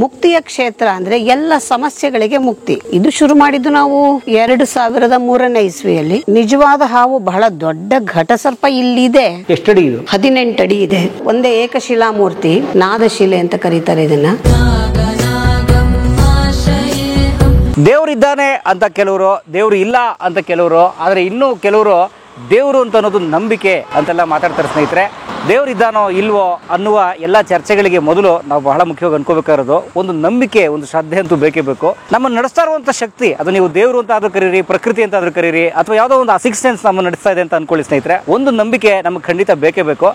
ಮುಕ್ತಿಯ ಕ್ಷೇತ್ರ ಅಂದ್ರೆ ಎಲ್ಲ ಸಮಸ್ಯೆಗಳಿಗೆ ಮುಕ್ತಿ. ಇದು ಶುರು ಮಾಡಿದ್ದು ನಾವು 2003ನೇ ಇಸ್ವಿಯಲ್ಲಿ. ನಿಜವಾದ ಹಾವು ಬಹಳ ದೊಡ್ಡ ಘಟಸರ್ಪ ಇಲ್ಲಿದೆ. ಎಷ್ಟಡಿ ಇದು? 18 ಅಡಿ ಇದೆ. ಒಂದೇ ಏಕಶಿಲಾ ಮೂರ್ತಿ, ನಾದಶಿಲೆ ಅಂತ ಕರೀತಾರೆ ಇದನ್ನ. ದೇವರಿದ್ದಾನೆ ಅಂತ ಕೆಲವರು, ದೇವರು ಇಲ್ಲ ಅಂತ ಕೆಲವರು, ಆದರೆ ಇನ್ನೂ ಕೆಲವರು ದೇವರು ಅಂತ ಅನ್ನೋದು ನಂಬಿಕೆ ಅಂತೆಲ್ಲ ಮಾತಾಡ್ತಾರೆ ಸ್ನೇಹಿತರೆ. ದೇವರಿದ್ದಾನೋ ಇಲ್ವೋ ಅನ್ನುವ ಎಲ್ಲ ಚರ್ಚೆಗಳಿಗೆ ಮೊದಲು ನಾವು ಬಹಳ ಮುಖ್ಯವಾಗಿ ಅನ್ಕೋಬೇಕಾಗಿರೋದು ಒಂದು ನಂಬಿಕೆ, ಒಂದು ಶ್ರದ್ಧೆ ಅಂತೂ ಬೇಕೇ ಬೇಕು. ನಮ್ಮನ್ನು ನಡೆಸ್ತಾ ಇರುವಂಥ ಶಕ್ತಿ, ಅದು ನೀವು ದೇವರು ಅಂತ ಆದ್ರೂ ಕರೀರಿ, ಪ್ರಕೃತಿ ಅಂತ ಆದ್ರೂ ಕರೀರಿ, ಅಥವಾ ಯಾವುದೋ ಒಂದು ಸಿಕ್ಸ್ ಸೆನ್ಸ್ ನಮ್ಮನ್ನು ನಡೆಸ್ತಾ ಇದೆ ಅಂತ ಅನ್ಕೊಳ್ಳಿ ಸ್ನೇಹಿತರೆ, ಒಂದು ನಂಬಿಕೆ ನಮಗೆ ಖಂಡಿತ ಬೇಕೇ ಬೇಕು.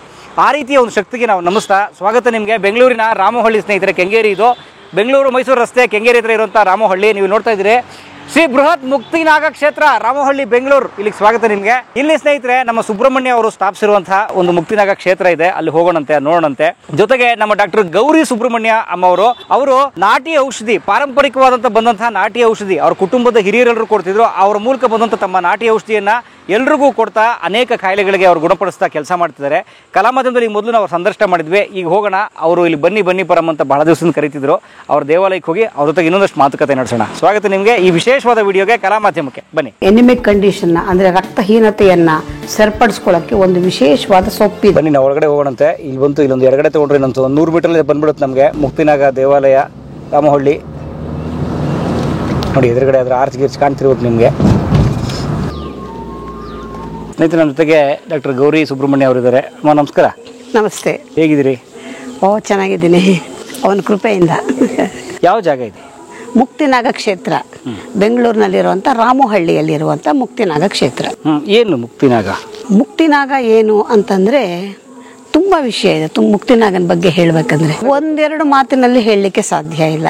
ಆ ರೀತಿಯ ಒಂದು ಶಕ್ತಿಗೆ ನಾವು ನಮಿಸ್ತಾ ಸ್ವಾಗತ ನಿಮಗೆ ಬೆಂಗಳೂರಿನ ರಾಮೋಹಳ್ಳಿ ಸ್ನೇಹಿತರೆ. ಕೆಂಗೇರಿ ಇದು, ಬೆಂಗಳೂರು ಮೈಸೂರು ರಸ್ತೆ ಕೆಂಗೇರಿ ಹತ್ರ ಇರುವಂಥ ರಾಮೋಹಳ್ಳಿ. ನೀವು ನೋಡ್ತಾ ಇದ್ದೀರಿ ಶ್ರೀ ಬೃಹತ್ ಮುಕ್ತಿನಾಗ ಕ್ಷೇತ್ರ, ರಾಮೋಹಳ್ಳಿ, ಬೆಂಗಳೂರು. ಇಲ್ಲಿಗೆ ಸ್ವಾಗತ ನಿಮಗೆ. ಇಲ್ಲಿ ಸ್ನೇಹಿತರೆ ನಮ್ಮ ಸುಬ್ರಹ್ಮಣ್ಯ ಅವರು ಸ್ಥಾಪಿಸಿರುವಂತಹ ಒಂದು ಮುಕ್ತಿನಾಗ ಕ್ಷೇತ್ರ ಇದೆ, ಅಲ್ಲಿ ಹೋಗೋಣಂತೆ, ನೋಡೋಣಂತೆ. ಜೊತೆಗೆ ನಮ್ಮ ಡಾಕ್ಟರ್ ಗೌರಿ ಸುಬ್ರಹ್ಮಣ್ಯ ಅಮ್ಮ ಅವರು ನಾಟಿ ಔಷಧಿ, ಪಾರಂಪರಿಕವಾದಂಥ ಬಂದಂತಹ ನಾಟಿ ಔಷಧಿ ಅವ್ರ ಕುಟುಂಬದ ಹಿರಿಯರೆಲ್ಲರೂ ಕೊಡ್ತಿದ್ರು. ಅವರ ಮೂಲಕ ಬಂದಂಥ ತಮ್ಮ ನಾಟಿ ಔಷಧಿಯನ್ನ ಎಲ್ರಿಗೂ ಕೊಡ್ತಾ ಅನೇಕ ಕಾಯಿಲೆಗಳಿಗೆ ಅವರು ಗುಣಪಡಿಸ್ತಾ ಕೆಲಸ ಮಾಡ್ತಿದ್ದಾರೆ. ಕಲಾಮಾಧ್ಯಮದಲ್ಲಿ ಮೊದಲು ನಾವು ಸಂದರ್ಶನ ಮಾಡಿದ್ವಿ. ಈಗ ಹೋಗೋಣ. ಅವರು ಇಲ್ಲಿ ಬನ್ನಿ ಪರಂ ಅಂತ ಬಹಳ ದಿವಸದಿಂದ ಕರೀತಿದ್ರು. ಅವ್ರ ದೇವಾಲಯಕ್ಕೆ ಹೋಗಿ ಅವ್ರ ಜೊತೆಗೆ ಇನ್ನೊಂದಷ್ಟು ಮಾತುಕತೆ ನಡೆಸೋಣ. ಸ್ವಾಗತ ನಿಮಗೆ ಈ ವಿಶೇಷವಾದ ವಿಡಿಯೋಗೆ, ಕಲಾಮಾಧ್ಯಮಕ್ಕೆ ಬನ್ನಿ. ಎನಿಮಿಕ್ ಕಂಡೀಷನ್ ಅಂದ್ರೆ ರಕ್ತಹೀನತೆಯನ್ನ ಸರಿಪಡಿಸ್ಕೊಳ್ಳಕ್ಕೆ ಒಂದು ವಿಶೇಷವಾದ ಸೊಪ್ಪು. ಬನ್ನಿ ನಾವು ಒಳಗಡೆ ಹೋಗೋಣಂತೆ. ಇಲ್ಲಿ ಬಂತು, ಇಲ್ಲೊಂದು ಎರಗಡೆ ತಗೊಂಡ್ರೆ ಇನ್ನೊಂದು 100 ಮೀಟರ್ ಬಂದ್ಬಿಡುತ್ತೆ ನಮಗೆ ಮುಕ್ತಿನಾಗ ದೇವಾಲಯ, ರಾಮೋಹಳ್ಳಿ. ನೋಡಿ ಎದುರುಗಡೆ ಅದರ ಆರ್ಚ್ ಗಿರ್ಚ್ ಕಾಣ್ತಿರ್ಬೇಕು ನಿಮಗೆ. ಸ್ನೇಹಿತರೆ, ನಮ್ಮ ಜೊತೆಗೆ ಡಾಕ್ಟರ್ ಗೌರಿ ಸುಬ್ರಹ್ಮಣ್ಯ ಅವರಿದ್ದಾರೆ. ಅಮ್ಮ ನಮಸ್ಕಾರ. ನಮಸ್ತೆ. ಹೇಗಿದ್ದೀರಿ? ಚೆನ್ನಾಗಿದ್ದೀನಿ, ಅವನ ಕೃಪೆಯಿಂದ. ಯಾವ ಜಾಗ ಇದೆ? ಮುಕ್ತಿನಾಗ ಕ್ಷೇತ್ರ, ಬೆಂಗಳೂರಿನಲ್ಲಿರುವಂಥ ರಾಮೋಹಳ್ಳಿಯಲ್ಲಿರುವಂಥ ಮುಕ್ತಿನಾಗ ಕ್ಷೇತ್ರ. ಏನು ಮುಕ್ತಿನಾಗ? ಮುಕ್ತಿನಾಗ ಏನು ಅಂತಂದರೆ ತುಂಬ ವಿಷಯ ಇದೆ. ಮುಕ್ತಿನಾಗನ ಬಗ್ಗೆ ಹೇಳಬೇಕಂದ್ರೆ ಒಂದೆರಡು ಮಾತಿನಲ್ಲಿ ಹೇಳಲಿಕ್ಕೆ ಸಾಧ್ಯ ಇಲ್ಲ.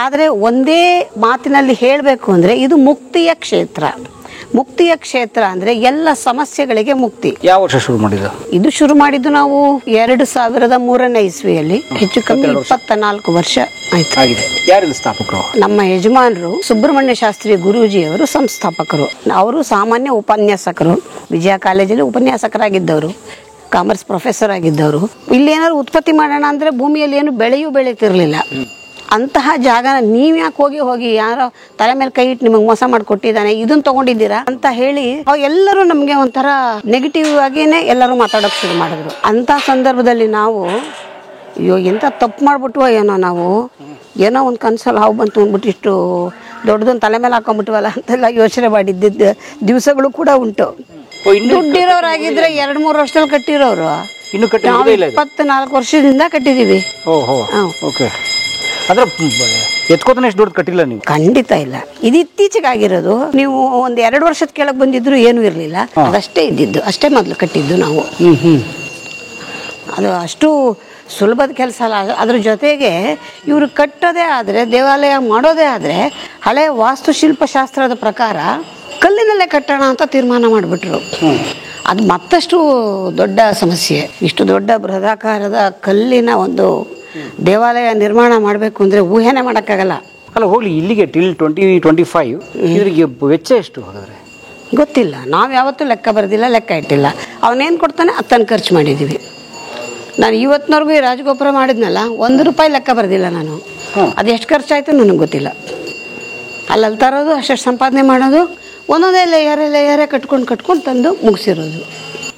ಆದರೆ ಒಂದೇ ಮಾತಿನಲ್ಲಿ ಹೇಳಬೇಕು ಅಂದರೆ ಇದು ಮುಕ್ತಿಯ ಕ್ಷೇತ್ರ. ಮುಕ್ತಿಯ ಕ್ಷೇತ್ರ ಅಂದ್ರೆ ಎಲ್ಲ ಸಮಸ್ಯೆಗಳಿಗೆ ಮುಕ್ತಿ. ಯಾವ ವರ್ಷ ಶುರು ಮಾಡಿದ್ದು? ಇದು ಶುರು ಮಾಡಿದ್ದು ನಾವು 2003ನೇ ಇಸ್ವಿಯಲ್ಲಿ. ಹೆಚ್ಚು ಕಮ್ಮಿ 24 ವರ್ಷ ಆಗಿದೆ. ಯಾರು ಸ್ಥಾಪಕರು? ನಮ್ಮ ಯಜಮಾನರು ಸುಬ್ರಹ್ಮಣ್ಯ ಶಾಸ್ತ್ರಿ ಗುರೂಜಿಯವರು ಸಂಸ್ಥಾಪಕರು. ಅವರು ಸಾಮಾನ್ಯ ಉಪನ್ಯಾಸಕರು, ವಿಜಯ ಕಾಲೇಜಲ್ಲಿ ಉಪನ್ಯಾಸಕರಾಗಿದ್ದವರು, ಕಾಮರ್ಸ್ ಪ್ರೊಫೆಸರ್ ಆಗಿದ್ದವರು. ಇಲ್ಲೇನಾದ್ರು ಉತ್ಪತ್ತಿ ಮಾಡೋಣ ಅಂದ್ರೆ ಭೂಮಿಯಲ್ಲಿ ಏನು ಬೆಳೀತಿರ್ಲಿಲ್ಲ. ಅಂತಹ ಜಾಗನ ನೀವ್ ಯಾಕೆ ಹೋಗಿ ಯಾರೋ ತಲೆ ಮೇಲೆ ಕೈ ಇಟ್ಟು ನಿಮಗೆ ಮೋಸ ಮಾಡಿಕೊಟ್ಟಿದ್ದಾನೆ, ಇದನ್ನ ತಗೊಂಡಿದ್ದೀರಾ ಅಂತ ಹೇಳಿ ಎಲ್ಲರೂ ನಮ್ಗೆ ಒಂಥರ ನೆಗೆಟಿವ್ ಆಗಿನೇ ಎಲ್ಲರೂ ಮಾತಾಡೋಕೆ ಶುರು ಮಾಡಿದ್ರು. ಅಂತ ಸಂದರ್ಭದಲ್ಲಿ ನಾವು ಅಯ್ಯೋ ಎಂತ ತಪ್ಪು ಮಾಡ್ಬಿಟ್ವೋ ಏನೋ ಒಂದು ಕನ್ಸಲ್ಲಿ ಹಾವು ಬಂತು ಅಂದ್ಬಿಟ್ಟು ಇಷ್ಟು ದೊಡ್ಡದೊಂದು ತಲೆ ಮೇಲೆ ಹಾಕೊಂಡ್ಬಿಟ್ವಲ್ಲ ಅಂತೆಲ್ಲ ಯೋಚನೆ ಮಾಡಿದ್ದ ದಿವಸಗಳು ಕೂಡ ಉಂಟು. ದುಡ್ಡಿರೋರಾಗಿದ್ರೆ 2-3 ವರ್ಷದಲ್ಲಿ ಕಟ್ಟಿರೋರು, ಇನ್ನು 24 ವರ್ಷದಿಂದ ಕಟ್ಟಿದೀವಿ. ಅಂದ್ರೆ ಎತ್ಕೋತಾನೆ ಎಷ್ಟು ದೊಡ್ಡ ಕಟ್ಟಿಲ್ಲ ನೀವು? ಖಂಡಿತ ಇಲ್ಲ. ಇದು ಇತ್ತೀಚೆಗೆ ಆಗಿರೋದು. ನೀವು ಒಂದು 2 ವರ್ಷದ ಕೆಳಗೆ ಬಂದಿದ್ರು ಏನೂ ಇರಲಿಲ್ಲ, ಅದಷ್ಟೇ ಇದ್ದಿದ್ದು. ಅಷ್ಟೇ ಮೊದಲು ಕಟ್ಟಿದ್ದು ನಾವು. ಅದು ಅಷ್ಟು ಸುಲಭದ ಕೆಲಸ ಅಲ್ಲ. ಅದ್ರ ಜೊತೆಗೆ ಇವರು ಕಟ್ಟೋದೇ ಆದರೆ, ದೇವಾಲಯ ಮಾಡೋದೇ ಆದರೆ ಹಳೆ ವಾಸ್ತುಶಿಲ್ಪಶಾಸ್ತ್ರದ ಪ್ರಕಾರ ಕಲ್ಲಿನಲ್ಲೇ ಕಟ್ಟೋಣ ಅಂತ ತೀರ್ಮಾನ ಮಾಡಿಬಿಟ್ರು. ಅದು ಮತ್ತಷ್ಟು ದೊಡ್ಡ ಸಮಸ್ಯೆ. ಇಷ್ಟು ದೊಡ್ಡ ಬೃಹದಾಕಾರದ ಕಲ್ಲಿನ ಒಂದು ದೇವಾಲಯ ನಿರ್ಮಾಣ ಮಾಡಬೇಕು ಅಂದರೆ ಊಹೆನೇ ಮಾಡೋಕ್ಕಾಗಲ್ಲ. ಅಲ್ಲ ಹೋಗ್ಲಿ, ಇಲ್ಲಿಗೆ ಟಿಲ್ 2025 ಇದರಿಗೆ ವೆಚ್ಚ ಎಷ್ಟು ಹಾಗಾದ್ರೆ? ಗೊತ್ತಿಲ್ಲ. ನಾವು ಯಾವತ್ತೂ ಲೆಕ್ಕ ಬರೆದಿಲ್ಲ, ಲೆಕ್ಕ ಇಟ್ಟಿಲ್ಲ. ಅವನೇನು ಕೊಡ್ತಾನೆ ಅದನ್ನು ಖರ್ಚು ಮಾಡಿದ್ದೀವಿ. ನಾನು ಇವತ್ತಿನವರೆಗೂ ಈ ರಾಜಗೋಪುರ ಮಾಡಿದ್ನಲ್ಲ, 1 ರೂಪಾಯಿ ಲೆಕ್ಕ ಬರೆದಿಲ್ಲ ನಾನು. ಅದು ಎಷ್ಟು ಖರ್ಚಾಯಿತು ನನಗೆ ಗೊತ್ತಿಲ್ಲ. ಅಲ್ಲಿ ತರೋದು, ಅಷ್ಟು ಸಂಪಾದನೆ ಮಾಡೋದು, ಒಂದೊಂದೇ ಲೇಯರೇ ಕಟ್ಕೊಂಡು ತಂದು ಮುಗಿಸಿರೋದು.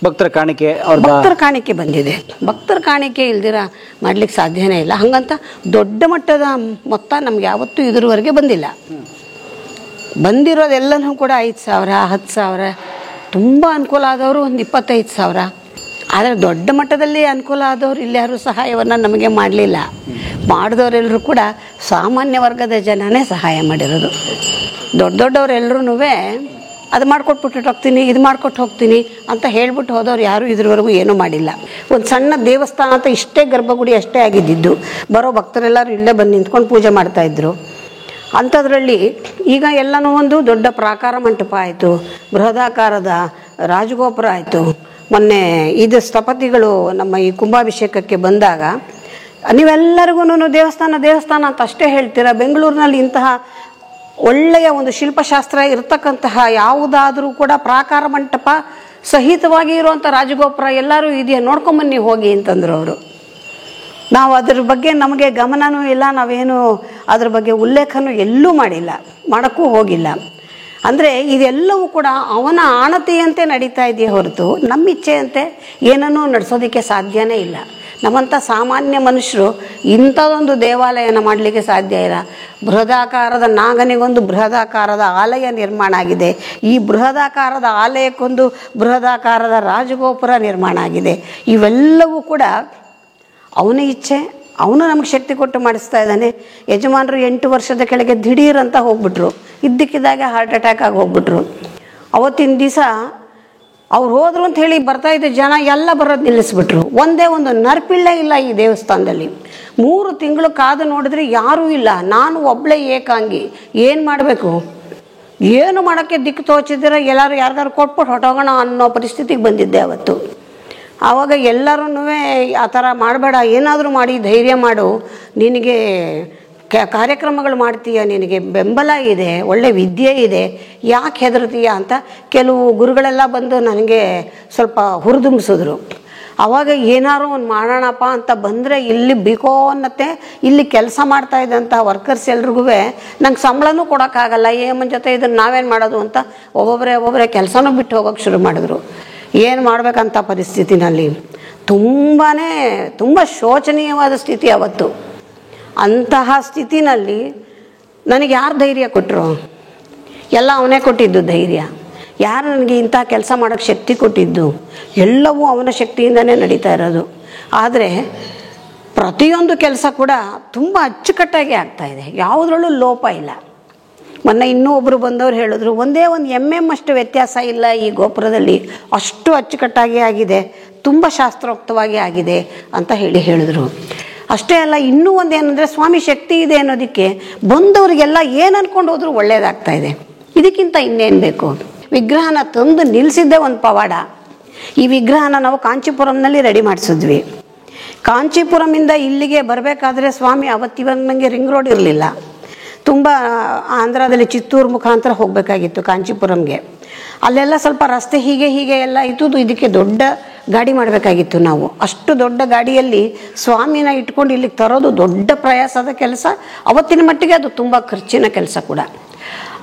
ಭಕ್ತರ ಕಾಣಿಕೆ, ಭಕ್ತರ ಕಾಣಿಕೆ ಬಂದಿದೆ. ಭಕ್ತರ ಕಾಣಿಕೆ ಇಲ್ದಿರ ಮಾಡ್ಲಿಕ್ಕೆ ಸಾಧ್ಯನೇ ಇಲ್ಲ. ಹಂಗಂತ ದೊಡ್ಡ ಮಟ್ಟದ ಮೊತ್ತ ನಮ್ಗೆ ಯಾವತ್ತೂ ಇದುವರೆಗೆ ಬಂದಿಲ್ಲ. ಬಂದಿರೋದೆಲ್ಲನೂ ಕೂಡ 5,000, 10,000, ತುಂಬ ಅನುಕೂಲ ಆದವರು ಒಂದು 25,000. ಆದರೆ ದೊಡ್ಡ ಮಟ್ಟದಲ್ಲಿ ಅನುಕೂಲ ಆದವರು ಇಲ್ಲಾರು ಸಹಾಯವನ್ನು ನಮಗೆ ಮಾಡಲಿಲ್ಲ. ಮಾಡಿದವರೆಲ್ಲರೂ ಕೂಡ ಸಾಮಾನ್ಯ ವರ್ಗದ ಜನನೇ ಸಹಾಯ ಮಾಡಿರೋದು. ದೊಡ್ಡವರೆಲ್ಲರೂ ಅದು ಮಾಡ್ಕೊಟ್ಬಿಟ್ಟು ಹೋಗ್ತೀನಿ, ಇದು ಮಾಡ್ಕೊಟ್ಟು ಹೋಗ್ತೀನಿ ಅಂತ ಹೇಳ್ಬಿಟ್ಟು ಹೋದವ್ರು ಯಾರೂ ಇದ್ರವರೆಗೂ ಏನೂ ಮಾಡಿಲ್ಲ. ಒಂದು ಸಣ್ಣ ದೇವಸ್ಥಾನ ಅಂತ ಇಷ್ಟೇ ಗರ್ಭಗುಡಿ ಅಷ್ಟೇ ಆಗಿದ್ದಿದ್ದು. ಬರೋ ಭಕ್ತರೆಲ್ಲರೂ ಇಲ್ಲೇ ಬಂದು ನಿಂತ್ಕೊಂಡು ಪೂಜೆ ಮಾಡ್ತಾಯಿದ್ರು. ಅಂಥದ್ರಲ್ಲಿ ಈಗ ಎಲ್ಲನೂ ಒಂದು ದೊಡ್ಡ ಪ್ರಾಕಾರ ಮಂಟಪ ಆಯಿತು, ಬೃಹದಾಕಾರದ ರಾಜಗೋಪುರ ಆಯಿತು. ಮೊನ್ನೆ ಇದು ಸ್ಥಪತಿಗಳು ನಮ್ಮ ಈ ಕುಂಭಾಭಿಷೇಕಕ್ಕೆ ಬಂದಾಗ ನೀವೆಲ್ಲರಿಗೂ ದೇವಸ್ಥಾನ ಅಂತ ಅಷ್ಟೇ ಹೇಳ್ತೀರಾ. ಬೆಂಗಳೂರಿನಲ್ಲಿ ಇಂತಹ ಒಳ್ಳೆಯ ಒಂದು ಶಿಲ್ಪಶಾಸ್ತ್ರ ಇರತಕ್ಕಂತಹ ಯಾವುದಾದ್ರೂ ಕೂಡ ಪ್ರಾಕಾರ ಮಂಟಪ ಸಹಿತವಾಗಿ ಇರುವಂಥ ರಾಜಗೋಪುರ ಎಲ್ಲರೂ ಇದೆಯಾ ನೋಡ್ಕೊಂಬನ್ನಿ ಹೋಗಿ ಅಂತಂದ್ರು ಅವರು. ನಾವು ಅದ್ರ ಬಗ್ಗೆ ನಮಗೆ ಗಮನವೂ ಇಲ್ಲ, ನಾವೇನು ಅದ್ರ ಬಗ್ಗೆ ಉಲ್ಲೇಖನೂ ಎಲ್ಲೂ ಮಾಡಿಲ್ಲ, ಮಾಡೋಕ್ಕೂ ಹೋಗಿಲ್ಲ. ಅಂದರೆ ಇದೆಲ್ಲವೂ ಕೂಡ ಅವನ ಆಣತಿಯಂತೆ ನಡೀತಾ ಇದೆಯೇ ಹೊರತು ನಮ್ಮ ಇಚ್ಛೆಯಂತೆ ಏನನ್ನೂ ನಡೆಸೋದಕ್ಕೆ ಸಾಧ್ಯನೇ ಇಲ್ಲ. ನಮ್ಮಂಥ ಸಾಮಾನ್ಯ ಮನುಷ್ಯರು ಇಂಥದೊಂದು ದೇವಾಲಯನ ಮಾಡಲಿಕ್ಕೆ ಸಾಧ್ಯ ಇಲ್ಲ. ಬೃಹದಾಕಾರದ ನಾಗನಿಗೊಂದು ಬೃಹದಾಕಾರದ ಆಲಯ ನಿರ್ಮಾಣ ಆಗಿದೆ. ಈ ಬೃಹದಾಕಾರದ ಆಲಯಕ್ಕೊಂದು ಬೃಹದಾಕಾರದ ರಾಜಗೋಪುರ ನಿರ್ಮಾಣ ಆಗಿದೆ. ಇವೆಲ್ಲವೂ ಕೂಡ ಅವನ ಇಚ್ಛೆ. ಅವನು ನಮಗೆ ಶಕ್ತಿ ಕೊಟ್ಟು ಮಾಡಿಸ್ತಾ ಇದ್ದಾನೆ. ಯಜಮಾನರು 8 ವರ್ಷದ ಕೆಳಗೆ ದಿಢೀರ್ ಅಂತ ಹೋಗ್ಬಿಟ್ರು. ಇದ್ದಕ್ಕಿದ್ದಾಗ ಹಾರ್ಟ್ ಅಟ್ಯಾಕ್ ಆಗಿ ಹೋಗ್ಬಿಟ್ರು. ಅವತ್ತಿನ ದಿವಸ ಅವ್ರು ಹೋದ್ರು ಅಂತ ಹೇಳಿ ಬರ್ತಾಯಿದ್ದ ಜನ ಎಲ್ಲ ಬರೋದು ನಿಲ್ಲಿಸ್ಬಿಟ್ರು. ಒಂದೇ ಒಂದು ನರ್ಪಿಳ್ಳೆ ಇಲ್ಲ ಈ ದೇವಸ್ಥಾನದಲ್ಲಿ. 3 ತಿಂಗಳು ಕಾದು ನೋಡಿದ್ರೆ ಯಾರೂ ಇಲ್ಲ. ನಾನು ಒಬ್ಬಳೇ ಏಕಾಂಗಿ. ಏನು ಮಾಡಬೇಕು, ಏನು ಮಾಡೋಕ್ಕೆ ದಿಕ್ಕು ತೋಚಿದ್ರೆ ಎಲ್ಲರೂ ಯಾರಿಗಾರು ಕೊಟ್ಬಿಟ್ಟು ಹೊಟ್ಟೋಗೋಣ ಅನ್ನೋ ಪರಿಸ್ಥಿತಿಗೆ ಬಂದಿದ್ದೆ ಅವತ್ತು. ಆವಾಗ ಎಲ್ಲರೂ ಆ ಥರ ಮಾಡಬೇಡ, ಏನಾದರೂ ಮಾಡಿ ಧೈರ್ಯ ಮಾಡು, ನಿನಗೆ ಕಾರ್ಯಕ್ರಮಗಳು ಮಾಡ್ತೀಯ, ನಿನಗೆ ಬೆಂಬಲ ಇದೆ, ಒಳ್ಳೆ ವಿದ್ಯೆ ಇದೆ, ಯಾಕೆ ಹೆದರ್ತೀಯ ಅಂತ ಕೆಲವು ಗುರುಗಳೆಲ್ಲ ಬಂದು ನನಗೆ ಸ್ವಲ್ಪ ಹುರಿದುಂಬಿಸಿದ್ರು. ಆವಾಗ ಏನಾರು ಒಂದು ಮಾಡೋಣಪ್ಪ ಅಂತ ಬಂದರೆ ಇಲ್ಲಿ ಬಿಕೋ ಅನ್ನತ್ತೆ. ಇಲ್ಲಿ ಕೆಲಸ ಮಾಡ್ತಾ ಇದ್ದಂಥ ವರ್ಕರ್ಸ್ ಎಲ್ರಿಗೂ ನಂಗೆ ಸಂಬಳನೂ ಕೊಡೋಕ್ಕಾಗಲ್ಲ, ಏಮನ್ ಜೊತೆ ಇದನ್ನು ನಾವೇನು ಮಾಡೋದು ಅಂತ ಒಬ್ಬೊಬ್ಬರೇ ಕೆಲಸನೂ ಬಿಟ್ಟು ಹೋಗೋಕ್ಕೆ ಶುರು ಮಾಡಿದ್ರು. ಏನು ಮಾಡಬೇಕಂತ ಪರಿಸ್ಥಿತಿನಲ್ಲಿ ತುಂಬ ಶೋಚನೀಯವಾದ ಸ್ಥಿತಿ ಅವತ್ತು. ಅಂತಹ ಸ್ಥಿತಿನಲ್ಲಿ ನನಗೆ ಯಾರು ಧೈರ್ಯ ಕೊಟ್ಟರು? ಎಲ್ಲ ಅವನೇ ಕೊಟ್ಟಿದ್ದು ಧೈರ್ಯ. ಯಾರು ನನಗೆ ಇಂಥ ಕೆಲಸ ಮಾಡೋಕ್ಕೆ ಶಕ್ತಿ ಕೊಟ್ಟಿದ್ದು? ಎಲ್ಲವೂ ಅವನ ಶಕ್ತಿಯಿಂದನೇ ನಡೀತಾ ಇರೋದು. ಆದರೆ ಪ್ರತಿಯೊಂದು ಕೆಲಸ ಕೂಡ ತುಂಬ ಅಚ್ಚುಕಟ್ಟಾಗಿ ಆಗ್ತಾಯಿದೆ, ಯಾವುದ್ರಲ್ಲೂ ಲೋಪ ಇಲ್ಲ. ಮೊನ್ನೆ ಇನ್ನೂ ಒಬ್ಬರು ಬಂದವರು ಹೇಳಿದ್ರು, ಒಂದೇ ಒಂದು MM ಅಷ್ಟು ವ್ಯತ್ಯಾಸ ಇಲ್ಲ ಈ ಗೋಪುರದಲ್ಲಿ, ಅಷ್ಟು ಅಚ್ಚುಕಟ್ಟಾಗಿ ಆಗಿದೆ, ತುಂಬ ಶಾಸ್ತ್ರೋಕ್ತವಾಗಿ ಆಗಿದೆ ಅಂತ ಹೇಳಿದರು. ಅಷ್ಟೇ ಅಲ್ಲ, ಇನ್ನೂ ಒಂದೇನೆಂದರೆ ಸ್ವಾಮಿ ಶಕ್ತಿ ಇದೆ ಅನ್ನೋದಕ್ಕೆ ಬಂದವರಿಗೆಲ್ಲ ಏನು ಅಂದ್ಕೊಂಡು ಹೋದ್ರೂ ಒಳ್ಳೆಯದಾಗ್ತಾ ಇದೆ. ಇದಕ್ಕಿಂತ ಇನ್ನೇನು ಬೇಕು? ವಿಗ್ರಹನ ತಂದು ನಿಲ್ಲಿಸಿದ್ದೇ ಒಂದು ಪವಾಡ. ಈ ವಿಗ್ರಹನ ನಾವು ಕಾಂಚೀಪುರಂನಲ್ಲಿ ರೆಡಿ ಮಾಡಿಸಿದ್ವಿ. ಕಾಂಚೀಪುರಮಿಂದ ಇಲ್ಲಿಗೆ ಬರಬೇಕಾದ್ರೆ ಸ್ವಾಮಿ ಅವತ್ತಿವಾಗ ನನಗೆ ರಿಂಗ್ ರೋಡ್ ಇರಲಿಲ್ಲ. ತುಂಬ ಆಂಧ್ರದಲ್ಲಿ ಚಿತ್ತೂರು ಮುಖಾಂತರ ಹೋಗಬೇಕಾಗಿತ್ತು ಕಾಂಚೀಪುರಂಗೆ. ಅಲ್ಲೆಲ್ಲ ಸ್ವಲ್ಪ ರಸ್ತೆ ಹೀಗೆ ಎಲ್ಲ ಇತ್ತು. ಇದಕ್ಕೆ ದೊಡ್ಡ ಗಾಡಿ ಮಾಡಬೇಕಾಗಿತ್ತು ನಾವು. ಅಷ್ಟು ದೊಡ್ಡ ಗಾಡಿಯಲ್ಲಿ ಸ್ವಾಮಿನ ಇಟ್ಕೊಂಡು ಇಲ್ಲಿಗೆ ತರೋದು ದೊಡ್ಡ ಪ್ರಯಾಸದ ಕೆಲಸ. ಅವತ್ತಿನ ಮಟ್ಟಿಗೆ ಅದು ತುಂಬ ಖರ್ಚಿನ ಕೆಲಸ ಕೂಡ.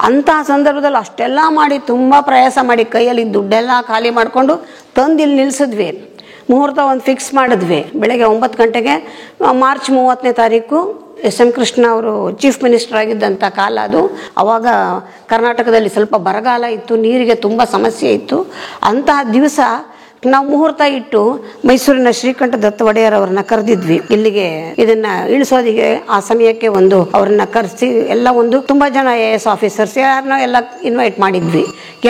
ಅಂತಹ ಸಂದರ್ಭದಲ್ಲಿ ಅಷ್ಟೆಲ್ಲ ಮಾಡಿ ತುಂಬ ಪ್ರಯಾಸ ಮಾಡಿ ಕೈಯಲ್ಲಿ ದುಡ್ಡೆಲ್ಲ ಖಾಲಿ ಮಾಡಿಕೊಂಡು ತಂದು ಇಲ್ಲಿ ನಿಲ್ಲಿಸಿದ್ವಿ. ಮುಹೂರ್ತ ಒಂದು ಫಿಕ್ಸ್ ಮಾಡಿದ್ವಿ. ಬೆಳಗ್ಗೆ 9 ಗಂಟೆಗೆ ಮಾರ್ಚ್ 30ನೇ ತಾರೀಕು SM ಕೃಷ್ಣ ಅವರು ಚೀಫ್ ಮಿನಿಸ್ಟರ್ ಆಗಿದ್ದಂಥ ಕಾಲ ಅದು. ಆವಾಗ ಕರ್ನಾಟಕದಲ್ಲಿ ಸ್ವಲ್ಪ ಬರಗಾಲ ಇತ್ತು, ನೀರಿಗೆ ತುಂಬ ಸಮಸ್ಯೆ ಇತ್ತು. ಅಂತಹ ದಿವಸ ನಾವು ಮುಹೂರ್ತ ಇಟ್ಟು ಮೈಸೂರಿನ ಶ್ರೀಕಂಠ ದತ್ತ ಒಡೆಯರ್ ಅವ್ರನ್ನ ಕರೆದಿದ್ವಿ ಇಲ್ಲಿಗೆ ಇದನ್ನ ಇಳಿಸೋದಿಗೆ. ಆ ಸಮಯಕ್ಕೆ ಒಂದು ಅವ್ರನ್ನ ಕರೆಸಿ ಎಲ್ಲ ಒಂದು ತುಂಬ ಜನ AS ಆಫೀಸರ್ಸ್ ಯಾರನ್ನೋ ಎಲ್ಲ ಇನ್ವೈಟ್ ಮಾಡಿದ್ವಿ.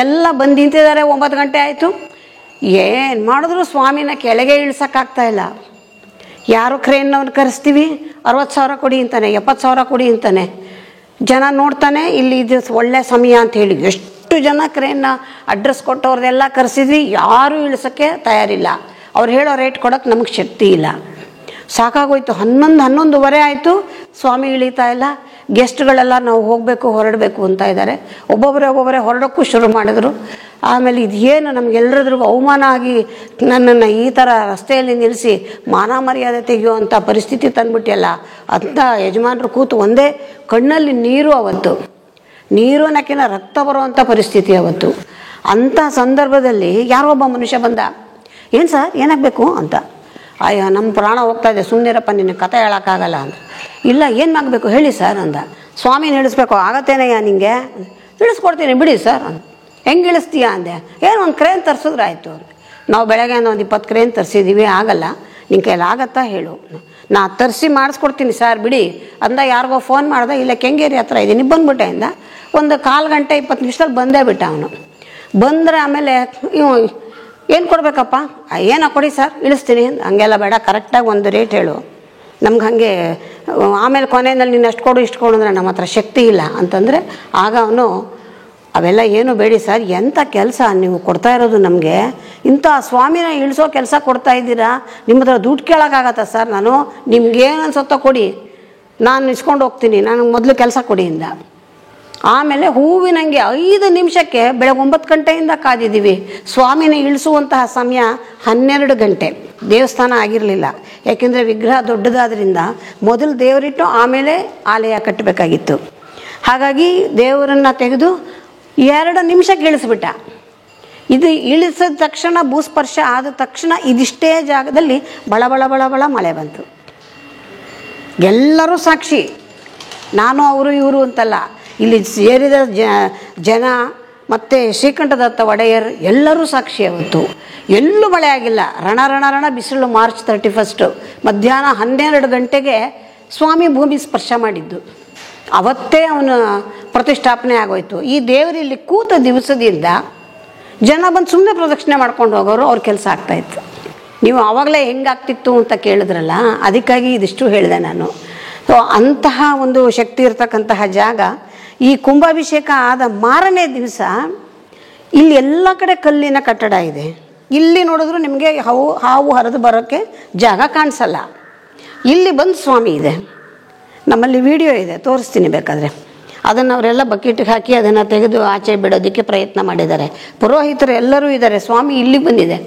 ಎಲ್ಲ ಬಂದು ನಿಂತಿದ್ದಾರೆ. 9 ಗಂಟೆ ಆಯಿತು. ಏನು ಮಾಡಿದ್ರು ಸ್ವಾಮಿನ ಕೆಳಗೆ ಇಳಿಸೋಕ್ಕಾಗ್ತಾ ಇಲ್ಲ. ಯಾರು ಕ್ರೇನ್ನವ್ನು ಕರೆಸ್ತೀವಿ, 60,000 ಕೊಡಿ ಅಂತಾನೆ, 70,000 ಕೊಡಿ ಅಂತಾನೆ. ಜನ ನೋಡ್ತಾನೆ ಇಲ್ಲಿ ಇದು ಒಳ್ಳೆ ಸಮಯ ಅಂತ ಹೇಳಿ ಎಷ್ಟು ಜನ ಕ್ರೇನ್ನ ಅಡ್ರೆಸ್ ಕೊಟ್ಟವ್ರದೆಲ್ಲ ಕರೆಸಿದ್ವಿ. ಯಾರೂ ಇಳಿಸೋಕ್ಕೆ ತಯಾರಿಲ್ಲ. ಅವ್ರು ಹೇಳೋ ರೇಟ್ ಕೊಡೋಕ್ಕೆ ನಮಗೆ ಶಕ್ತಿ ಇಲ್ಲ. ಸಾಕಾಗೋಯ್ತು. 11:30 ಆಯಿತು, ಸ್ವಾಮಿ ಇಳಿತಾ ಇಲ್ಲ. ಗೆಸ್ಟ್ಗಳೆಲ್ಲ ನಾವು ಹೋಗಬೇಕು ಹೊರಡಬೇಕು ಅಂತ ಇದ್ದಾರೆ. ಒಬ್ಬೊಬ್ಬರೇ ಹೊರಡೋಕ್ಕೂ ಶುರು ಮಾಡಿದ್ರು. ಆಮೇಲೆ ಇದೇನು ನಮಗೆಲ್ಲರಿಗೂ ಅವಮಾನ ಆಗಿ ನನ್ನನ್ನು ಈ ಥರ ರಸ್ತೆಯಲ್ಲಿ ನಿಲ್ಲಿಸಿ ಮಾನ ಮರ್ಯಾದೆ ತೆಗೆಯುವಂಥ ಪರಿಸ್ಥಿತಿ ತಂದುಬಿಟ್ಟಿಲ್ಲ ಅಂತ ಯಜಮಾನರು ಕೂತು ಒಂದೇ ಕಣ್ಣಲ್ಲಿ ನೀರು. ಅವತ್ತು ನೀರು ಅನ್ನೋಕ್ಕಿಂತ ರಕ್ತ ಬರುವಂಥ ಪರಿಸ್ಥಿತಿ ಅವತ್ತು. ಅಂಥ ಸಂದರ್ಭದಲ್ಲಿ ಯಾರೋ ಒಬ್ಬ ಮನುಷ್ಯ ಬಂದ. ಏನು ಸರ್ ಏನಾಗಬೇಕು ಅಂತ. ಅಯ್ಯೋ ನಮ್ಮ ಪ್ರಾಣ ಹೋಗ್ತಾ ಇದೆ, ಸುಮ್ಮನಿರಪ್ಪ, ನಿನ್ನ ಕತೆ ಹೇಳೋಕ್ಕಾಗಲ್ಲ ಅಂತ. ಇಲ್ಲ ಏನು ಆಗಬೇಕು ಹೇಳಿ ಸರ್ ಅಂದ. ಸ್ವಾಮಿನ ಇಳಿಸ್ಬೇಕು. ಆಗತ್ತೇನಯ್ಯ ನಿಂಗೆ? ಇಳಿಸ್ಕೊಡ್ತೀನಿ ಬಿಡಿ ಸರ್ ಅಂದ. ಹೆಂಗೆ ಇಳಿಸ್ತೀಯಾ ಅಂದೆ. ಏನು ಒಂದು ಕ್ರೇನ್ ತರಿಸಿದ್ರೆ ಆಯಿತು. ನಾವು ಬೆಳಗ್ಗೆ ಒಂದು 20 ಕ್ರೇನ್ ತರಿಸಿದ್ದೀವಿ, ಆಗಲ್ಲ, ನಿನ್ನ ಕೈಲಿ ಆಗತ್ತಾ ಹೇಳು. ನಾ ತರಿಸಿ ಮಾಡಿಸ್ಕೊಡ್ತೀನಿ ಸರ್ ಬಿಡಿ ಅಂದ. ಯಾರಿಗೋ ಫೋನ್ ಮಾಡ್ದೆ, ಇಲ್ಲ ಕೆಂಗೇರಿ ಹತ್ರ ಇದ್ದೀನಿ ಬಂದ್ಬಿಟ್ಟೆ ಅಂದ. ಒಂದು 1/4 ಗಂಟೆ 20 ನಿಮಿಷದಲ್ಲಿ ಬಂದೇ ಬಿಟ್ಟ ಅವನು. ಬಂದರೆ ಆಮೇಲೆ ಏನು ಕೊಡಬೇಕಪ್ಪ? ಏನೋ ಕೊಡಿ ಸರ್ ಇಳಿಸ್ತೀನಿ. ಹಂಗೆಲ್ಲ ಬೇಡ, ಕರೆಕ್ಟಾಗಿ ಒಂದು ರೇಟ್ ಹೇಳು, ನಮ್ಗೆ ಹಾಗೆ ಆಮೇಲೆ ಕೊನೆಯಲ್ಲಿ ನೀನು ಅಷ್ಟು ಕೊಡು ಇಷ್ಟು ಕೊಡು ಅಂದರೆ ನಮ್ಮ ಹತ್ರ ಶಕ್ತಿ ಇಲ್ಲ ಅಂತಂದರೆ ಆಗ ಅವನು ಅವೆಲ್ಲ ಏನು ಬೇಡಿ ಸರ್, ಎಂಥ ಕೆಲಸ ನೀವು ಕೊಡ್ತಾ ಇರೋದು ನಮಗೆ, ಇಂಥ ಸ್ವಾಮಿನ ಇಳಿಸೋ ಕೆಲಸ ಕೊಡ್ತಾ ಇದ್ದೀರಾ, ನಿಮ್ಮ ಹತ್ರ ದುಡ್ಡು ಕೇಳೋಕ್ಕಾಗತ್ತಾ ಸರ್? ನಾನು ನಿಮ್ಗೇನು ಅನ್ಸುತ್ತೋ ಕೊಡಿ, ನಾನು ಇಸ್ಕೊಂಡು ಹೋಗ್ತೀನಿ, ನನಗೆ ಮೊದಲು ಕೆಲಸ ಕೊಡಿ ಇಂದ. ಆಮೇಲೆ ಹೂವಿನಂಗೆ 5 ನಿಮಿಷಕ್ಕೆ ಬೆಳಗ್ಗೆ 9 ಗಂಟೆಯಿಂದ ಕಾದಿದ್ದೀವಿ. ಸ್ವಾಮಿನ ಇಳಿಸುವಂತಹ ಸಮಯ 12 ಗಂಟೆ. ದೇವಸ್ಥಾನ ಆಗಿರಲಿಲ್ಲ. ಯಾಕೆಂದರೆ ವಿಗ್ರಹ ದೊಡ್ಡದಾದ್ರಿಂದ ಮೊದಲು ದೇವರಿಟ್ಟು ಆಮೇಲೆ ಆಲಯ ಕಟ್ಟಬೇಕಾಗಿತ್ತು. ಹಾಗಾಗಿ ದೇವರನ್ನು ತೆಗೆದು 2 ನಿಮಿಷಕ್ಕೆ ಇಳಿಸ್ಬಿಟ್ಟ. ಇದು ಇಳಿಸಿದ ತಕ್ಷಣ ಭೂಸ್ಪರ್ಶ ಆದ ತಕ್ಷಣ ಇದಿಷ್ಟೇ ಜಾಗದಲ್ಲಿ ಬಳ ಬಳ ಬಳ ಬಳ ಮಳೆ ಬಂತು. ಎಲ್ಲರೂ ಸಾಕ್ಷಿ, ನಾನು ಅವರು ಇವರು ಅಂತಲ್ಲ, ಇಲ್ಲಿ ಸೇರಿದ ಜನ ಮತ್ತು ಶ್ರೀಕಂಠದತ್ತ ಒಡೆಯರ್ ಎಲ್ಲರೂ ಸಾಕ್ಷಿ. ಅವತ್ತು ಎಲ್ಲೂ ಮಳೆ ಆಗಿಲ್ಲ. ರಣ ರಣ ರಣ ಬಿಸಿಲು. ಮಾರ್ಚ್ 31 ಮಧ್ಯಾಹ್ನ 12 ಗಂಟೆಗೆ ಸ್ವಾಮಿ ಭೂಮಿ ಸ್ಪರ್ಶ ಮಾಡಿದ್ದು. ಅವತ್ತೇ ಅವನ ಪ್ರತಿಷ್ಠಾಪನೆ ಆಗೋಯ್ತು. ಈ ದೇವರಲ್ಲಿ ಕೂತ ದಿವಸದಿಂದ ಜನ ಬಂದು ಸುಮ್ಮನೆ ಪ್ರದಕ್ಷಿಣೆ ಮಾಡ್ಕೊಂಡು ಹೋಗೋರು, ಅವ್ರ ಕೆಲಸ ಆಗ್ತಾಯಿತ್ತು. ನೀವು ಆವಾಗಲೇ ಹೆಂಗಾಗ್ತಿತ್ತು ಅಂತ ಕೇಳಿದ್ರಲ್ಲ, ಅದಕ್ಕಾಗಿ ಇದಿಷ್ಟು ಹೇಳಿದೆ ನಾನು. ಸೊ ಅಂತಹ ಒಂದು ಶಕ್ತಿ ಇರ್ತಕ್ಕಂತಹ ಜಾಗ. ಈ ಕುಂಭಾಭಿಷೇಕ ಆದ ಮಾರನೇ ದಿವಸ ಇಲ್ಲಿ ಎಲ್ಲ ಕಡೆ ಕಲ್ಲಿನ ಕಟ್ಟಡ ಇದೆ. ಇಲ್ಲಿ ನೋಡಿದ್ರು ನಿಮಗೆ ಹಾವು ಹರಿದು ಬರೋಕ್ಕೆ ಜಾಗ ಕಾಣಿಸಲ್ಲ. ಇಲ್ಲಿ ಬಂದು ಸ್ವಾಮಿ ಇದೆ, ನಮ್ಮಲ್ಲಿ ವಿಡಿಯೋ ಇದೆ, ತೋರಿಸ್ತೀನಿ ಬೇಕಾದರೆ. ಅದನ್ನು ಅವರೆಲ್ಲ ಬಕೆಟಿಗೆ ಹಾಕಿ ಅದನ್ನು ತೆಗೆದು ಆಚೆ ಬಿಡೋದಕ್ಕೆ ಪ್ರಯತ್ನ ಮಾಡಿದ್ದಾರೆ. ಪುರೋಹಿತರು ಎಲ್ಲರೂ ಇದ್ದಾರೆ. ಸ್ವಾಮಿ ಇಲ್ಲಿಗೆ ಬಂದಿದೆ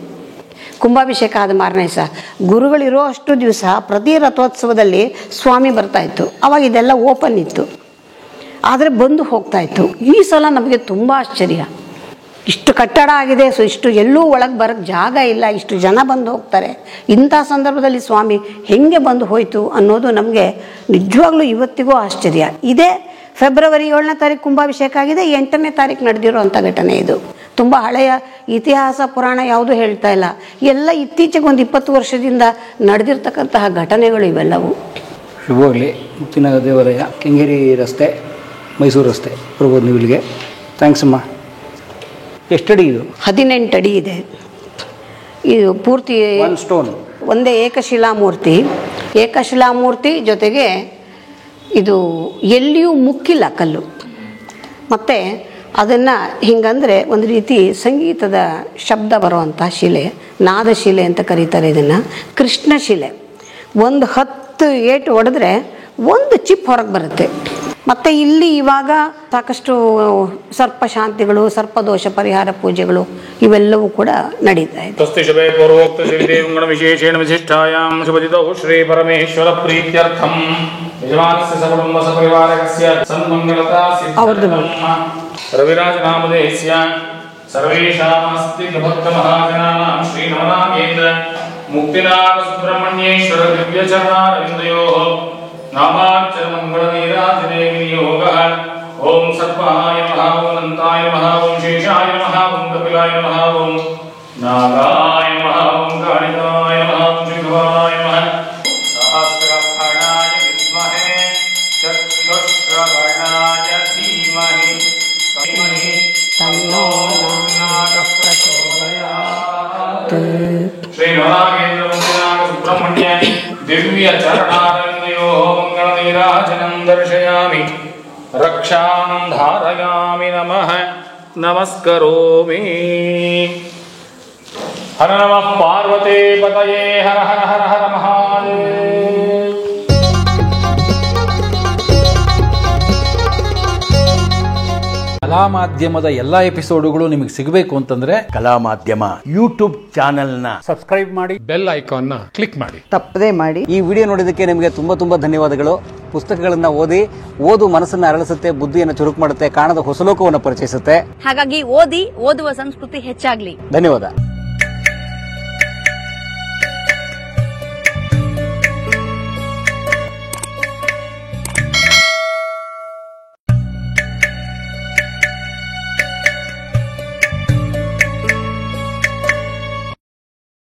ಕುಂಭಾಭಿಷೇಕ ಆದ ಮಾರನೇ ದಿವಸ. ಗುರುಗಳಿರೋ ಅಷ್ಟು ದಿವಸ ಪ್ರತಿ ರಥೋತ್ಸವದಲ್ಲಿ ಸ್ವಾಮಿ ಬರ್ತಾಯಿತ್ತು. ಅವಾಗ ಇದೆಲ್ಲ ಓಪನ್ ಇತ್ತು, ಆದರೆ ಬಂದು ಹೋಗ್ತಾಯಿತ್ತು. ಈ ಸಲ ನಮಗೆ ತುಂಬ ಆಶ್ಚರ್ಯ. ಇಷ್ಟು ಕಟ್ಟಡ ಆಗಿದೆ, ಸೊ ಇಷ್ಟು ಎಲ್ಲೂ ಒಳಗೆ ಬರೋಕ್ಕೆ ಜಾಗ ಇಲ್ಲ, ಇಷ್ಟು ಜನ ಬಂದು ಹೋಗ್ತಾರೆ. ಇಂಥ ಸಂದರ್ಭದಲ್ಲಿ ಸ್ವಾಮಿ ಹೆಂಗೆ ಬಂದು ಹೋಯಿತು ಅನ್ನೋದು ನಮಗೆ ನಿಜವಾಗ್ಲೂ ಇವತ್ತಿಗೂ ಆಶ್ಚರ್ಯ. ಇದೇ ಫೆಬ್ರವರಿ 7ನೇ ತಾರೀಕು ಕುಂಭಾಭಿಷೇಕ ಆಗಿದೆ. 8ನೇ ತಾರೀಕು ನಡೆದಿರೋವಂಥ ಘಟನೆ ಇದು. ತುಂಬ ಹಳೆಯ ಇತಿಹಾಸ ಪುರಾಣ ಯಾವುದೂ ಹೇಳ್ತಾ ಇಲ್ಲ. ಎಲ್ಲ ಇತ್ತೀಚೆಗೆ ಒಂದು 20 ವರ್ಷದಿಂದ ನಡೆದಿರ್ತಕ್ಕಂತಹ ಘಟನೆಗಳು ಇವೆಲ್ಲವು. ಶುಭವಾಗಲಿ. ಮುತ್ತಿನ ದೇವರಾಯ, ಕೆಂಗೇರಿ ರಸ್ತೆ, ಮೈಸೂರು ರಸ್ತೆ, ಬರ್ಬೋದು ನೀವು ಇಲ್ಲಿಗೆ. ಥ್ಯಾಂಕ್ಸ್ ಅಮ್ಮ. ಎಷ್ಟಡಿ ಇದು? 18 ಅಡಿ ಇದೆ. ಇದು ಪೂರ್ತಿ ಸ್ಟೋನ್, ಒಂದೇ ಏಕಶಿಲಾಮೂರ್ತಿ. ಏಕಶಿಲಾಮೂರ್ತಿ ಜೊತೆಗೆ ಇದು ಎಲ್ಲಿಯೂ ಮುಕ್ಕಿಲ್ಲ ಕಲ್ಲು. ಮತ್ತು ಅದನ್ನು ಹಿಂಗಂದರೆ ಒಂದು ರೀತಿ ಸಂಗೀತದ ಶಬ್ದ ಬರುವಂಥ ಶಿಲೆ, ನಾದಶಿಲೆ ಅಂತ ಕರೀತಾರೆ ಇದನ್ನು. ಕೃಷ್ಣಶಿಲೆ. ಒಂದು 10 ಏಟು ಹೊಡೆದ್ರೆ ಒಂದು ಚಿಪ್ ಹೊರಗೆ ಬರುತ್ತೆ. ಮತ್ತು ಇಲ್ಲಿ ಇವಾಗ ಸಾಕಷ್ಟು ಸರ್ಪಶಾಂತಿಗಳು, ಸರ್ಪದೋಷ ಪರಿಹಾರ ಪೂಜೆಗಳು ಇವೆಲ್ಲವೂ ಕೂಡ ನಡೀತಾ ಇದೆ. ವಿಶೇಷೇಣ ವಿಶಿಷ್ಟಾಯಾಂ ಶುಭದಿತೌ ಶ್ರೀ ಪರಮೇಶ್ವರ ಪ್ರೀತ್ಯರ್ಥಂ ಯಜಮಾನಸ್ಯ ಸಕುಟುಂಬ ಸಪರಿವಾರಕಸ್ಯ ಸನ್ಮಂಗಲತಾ ಸಿದ್ಧಂ ರವಿರಾಜ ನಾಮಧೇಯಸ್ಯ ಸರ್ವೇಷಾಮಸ್ತಿ ಭಕ್ತ ಮಹಾಜನಾನಾಂ ಶ್ರೀ ನವನಾಗೇಂದ್ರ ಮುಕ್ತಿನಾಥ ಸುಬ್ರಹ್ಮಣ್ಯೇಶ್ವರ ದಿವ್ಯ ಚರಣಾರವಿಂದಯೋಃ ನಾಮಾಕ್ಷರ ಮಂಗಳ ನೀರಾಜನೆ ವಿನಿಯೋಗಃ. ಓಂ ಸರ್ಪಾಯ ನಮಃ, ಓಂ ಅನಂತಾಯ ನಮಃ, ಓಂ ಶೇಷಾಯ ನಮಃ, ಓಂ ಕಪಿಲಾಯ ನಮಃ, ಓಂ ನಾಗಾಯ ನಮಃ, ಓಂ ಕಾಳಿಕಾಯ ನಮಃ, ಓಂ ಶಂಖವಾಯ ನಮಃ. ಸಹಸ್ರಫಣಾಯ ವಿದ್ಮಹೇ ಚತುಶ್ರವಣಾಯ ಧೀಮಹಿ ತನ್ನೋ ನಾಗಃ ಪ್ರಚೋದಯಾತ್. ಶ್ರೀ ನವನಾಗೇಂದ್ರ ಮುಕ್ತಿನಾಥ ಸುಬ್ರಹ್ಮಣ್ಯ ದಿವ್ಯ ಚರಣಾರವಿಂದಯೋಃ ಮಂಗಳ ನೀರಾಜನಂ ದರ್ಶಯಾಮಿ, ರಕ್ಷಾಂ ಧಾರಯಾಮಿ, ನಮಃ ನಮಸ್ಕರೋಮಿ. ಹರ ನಮಃ ಪಾರ್ವತೇ ಪತಯೇ, ಹರ ಹರ ಹರ ಹರ ಮಹಾದೇವ. ಕಲಾ ಮಾಧ್ಯಮದ ಎಲ್ಲಾ ಎಪಿಸೋಡುಗಳು ನಿಮಗೆ ಸಿಗಬೇಕು ಅಂತಂದ್ರೆ ಕಲಾ ಮಾಧ್ಯಮ ಯೂಟ್ಯೂಬ್ ಚಾನೆಲ್ನ ಸಬ್ಸ್ಕ್ರೈಬ್ ಮಾಡಿ, ಬೆಲ್ ಐಕಾನ್ ನ ಕ್ಲಿಕ್ ಮಾಡಿ, ತಪ್ಪದೇ ಮಾಡಿ. ಈ ವಿಡಿಯೋ ನೋಡಿದ್ದಕ್ಕೆ ನಿಮಗೆ ತುಂಬ ತುಂಬ ಧನ್ಯವಾದಗಳು. ಪುಸ್ತಕಗಳನ್ನು ಓದು ಮನಸ್ಸನ್ನು ಅರಳಿಸುತ್ತೆ, ಬುದ್ಧಿಯನ್ನು ಚುರುಕು ಮಾಡುತ್ತೆ, ಕಾಣದ ಹೊಸಲೋಕವನ್ನು ಪರಿಚಯಿಸುತ್ತೆ. ಹಾಗಾಗಿ ಓದುವ ಸಂಸ್ಕೃತಿ ಹೆಚ್ಚಾಗ್ಲಿ. ಧನ್ಯವಾದ.